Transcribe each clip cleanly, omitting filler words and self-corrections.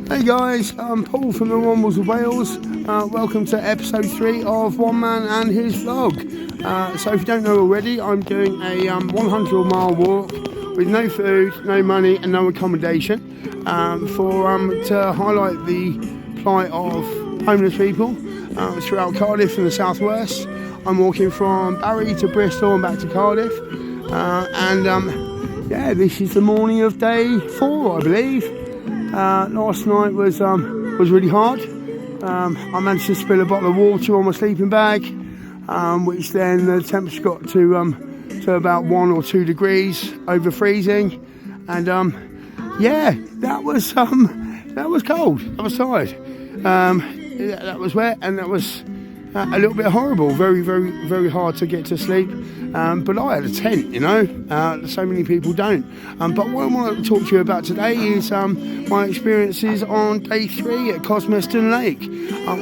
Hey guys, I'm Paul from the Wombles of Wales. Welcome to episode 3 of One Man and His Vlog. So if you don't know already, I'm doing a 100-mile walk with no food, no money and no accommodation to highlight the plight of homeless people throughout Cardiff and the southwest. I'm walking from Barry to Bristol and back to Cardiff, this is the morning of day 4, I believe. Last night was really hard. I managed to spill a bottle of water on my sleeping bag, which then the temperature got to about 1 or 2 degrees over freezing, and that was cold. I was tired. That was wet, and that was a little bit horrible. Very, very, very hard to get to sleep. But I had a tent, you know. So many people don't. But what I want to talk to you about today is my experiences on day 3 at Cosmeston Lake,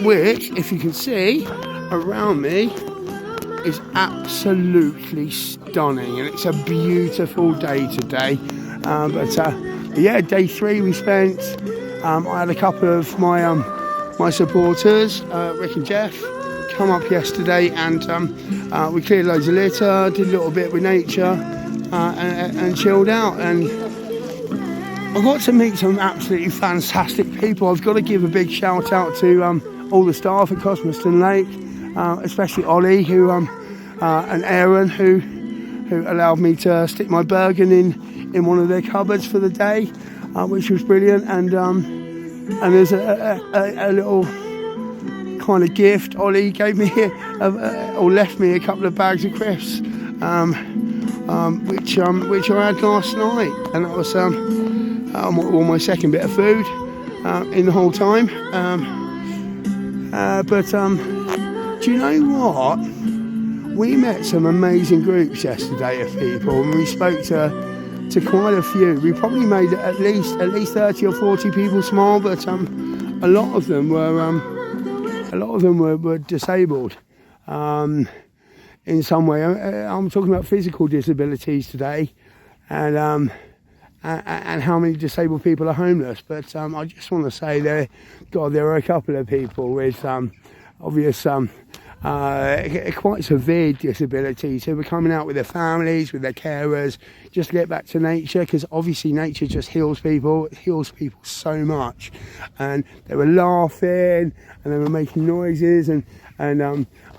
which, if you can see around me, is absolutely stunning, and it's a beautiful day today. Day 3 we spent. I had a couple of my supporters, Rick and Jeff, come up yesterday, and we cleared loads of litter, did a little bit with nature, and chilled out. And I got to meet some absolutely fantastic people. I've got to give a big shout out to all the staff at Cosmeston Lake, especially Ollie, and Aaron, who allowed me to stick my Bergen in one of their cupboards for the day, which was brilliant. And there's a little kind of gift. Ollie gave me or left me a couple of bags of crisps, which I had last night, and that was my second bit of food in the whole time. Do you know what? We met some amazing groups yesterday of people, and we spoke to quite a few. We probably made at least 30 or 40 people smile, but a lot of them were disabled in some way. I'm talking about physical disabilities today, and how many disabled people are homeless. But I just want to say there were a couple of people with obvious quite severe disabilities who were coming out with their families, with their carers, just to get back to nature, because obviously nature just heals people. It heals people so much. And they were laughing and they were making noises, and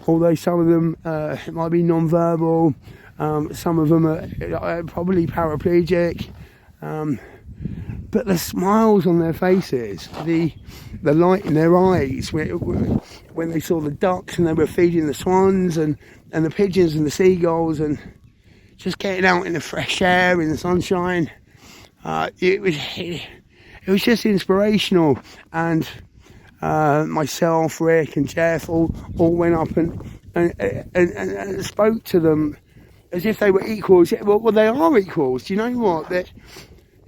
although some of them it might be non-verbal, some of them are probably paraplegic, but the smiles on their faces, the light in their eyes when they saw the ducks and they were feeding the swans and the pigeons and the seagulls, and just getting out in the fresh air, in the sunshine, it was just inspirational. And myself, Rick and Jeff all went up and spoke to them as if they were equals. Well, they are equals. Do you know what?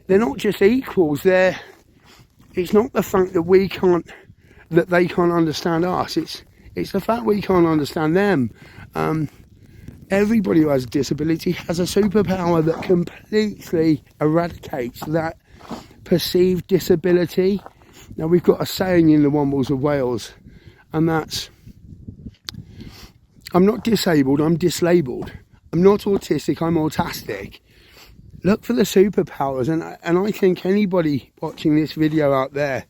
They're not just equals. It's not the fact that they can't understand us. It's the fact we can't understand them. Everybody who has a disability has a superpower that completely eradicates that perceived disability. Now, we've got a saying in the Wombles of Wales, and that's, I'm not disabled, I'm dislabeled. I'm not autistic, I'm autastic. Look for the superpowers, and I think anybody watching this video out there,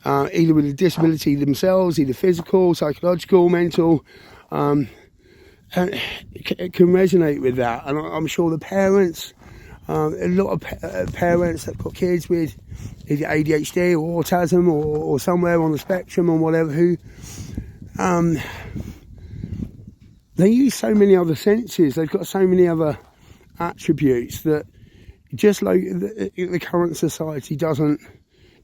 either with a disability themselves, either physical, psychological, mental, can resonate with that. And I'm sure the parents, a lot of parents that got kids with either ADHD or autism or somewhere on the spectrum or whatever, who they use so many other senses. They've got so many other attributes that just like the current society doesn't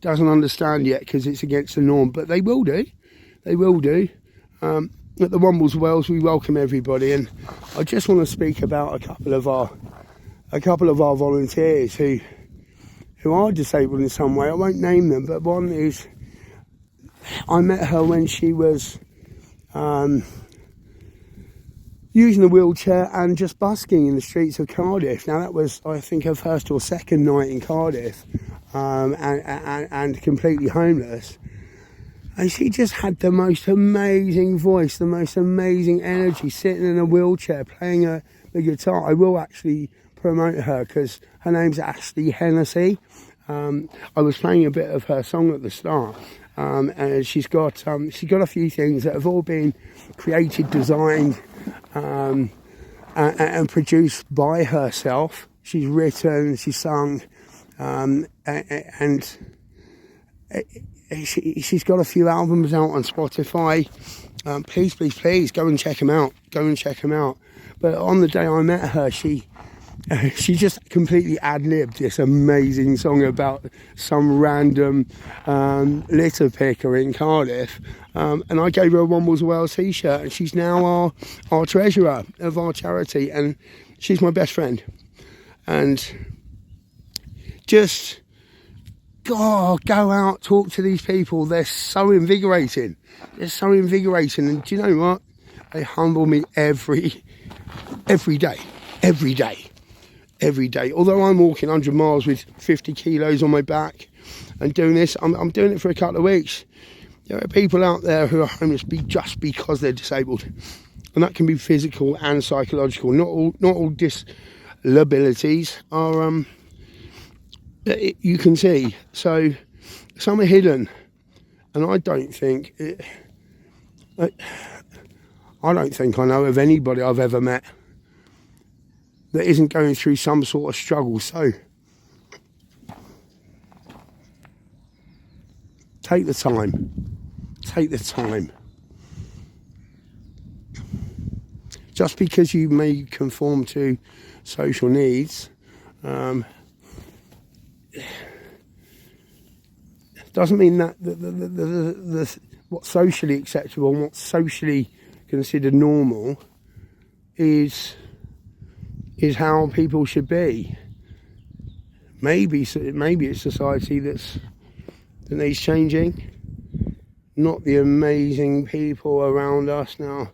understand yet, because it's against the norm. But they will do. At the Wombles of Wales, we welcome everybody, and I just want to speak about a couple of our volunteers who are disabled in some way. I won't name them, but one is, I met her when she was using a wheelchair and just busking in the streets of Cardiff. Now, that was, I think, her first or second night in Cardiff. and completely homeless. And she just had the most amazing voice, the most amazing energy, sitting in a wheelchair, playing the guitar. I will actually promote her because her name's Ashley Hennessy. I was playing a bit of her song at the start, and she's got a few things that have all been created, designed, and produced by herself. She's written, she's sung, and she's got a few albums out on Spotify. Please go and check them out. But on the day I met her, she just completely ad-libbed this amazing song about some random litter picker in Cardiff, and I gave her a Wombles Wales t-shirt, and she's now our treasurer of our charity, and she's my best friend. And just go out, talk to these people. They're so invigorating, and do you know what, they humble me every day. Although I'm walking 100 miles with 50 kilos on my back and doing this, I'm doing it for a couple of weeks. There are people out there who are homeless just because they're disabled, and that can be physical and psychological. Not all disabilities are you can see. So some are hidden, and I don't think I know of anybody I've ever met that isn't going through some sort of struggle. So take the time. Just because you may conform to social needs doesn't mean that the what's socially acceptable and what's socially considered normal is how people should be. Maybe it's society that needs changing, not the amazing people around us now.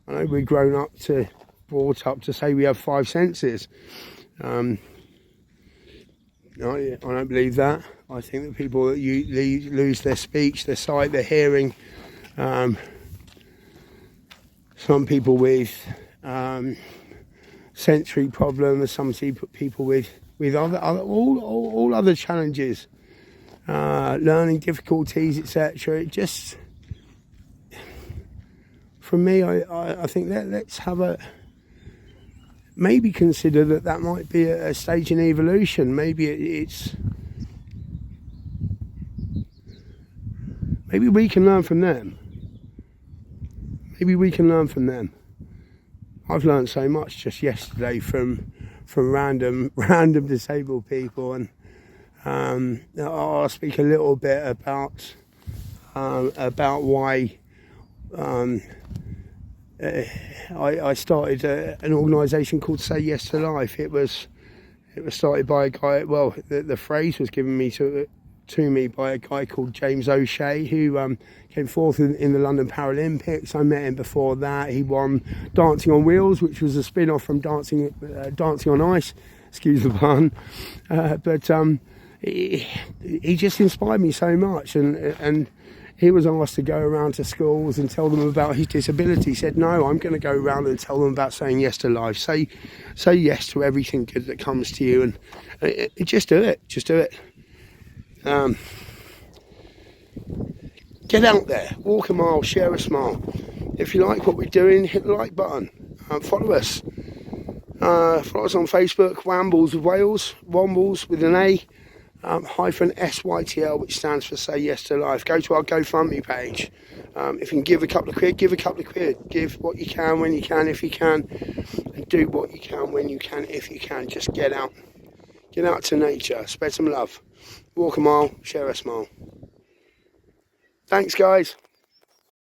I know we're brought up to say we have 5 senses. I don't believe that. I think that people that lose their speech, their sight, their hearing, some people with sensory problems, some people with all other challenges, learning difficulties, etc. It just, for me, I think let's have maybe consider that might be a stage in evolution. Maybe maybe we can learn from them. I've learned so much just yesterday from random disabled people, and I'll speak a little bit about why I started an organisation called Say Yes to Life. It was started by a guy. Well, the phrase was given to me by a guy called James O'Shea, who came fourth in the London Paralympics. I met him before that. He won Dancing on Wheels, which was a spin-off from Dancing on Ice. Excuse the pun. But he just inspired me so much, and he was asked to go around to schools and tell them about his disability. He said, no, I'm going to go around and tell them about saying yes to life. Say yes to everything good that comes to you, and just do it. Get out there, walk a mile, share a smile. If you like what we're doing, hit the like button. Follow us. Follow us on Facebook, Wombles Wales, Wombles with an A, -SYTL, which stands for Say Yes to Life. Go to our GoFundMe page. If you can give a couple of quid, give a couple of quid. Give what you can when you can, if you can, and do what you can when you can, if you can. Just get out to nature, spread some love, walk a mile, share a smile. Thanks, guys.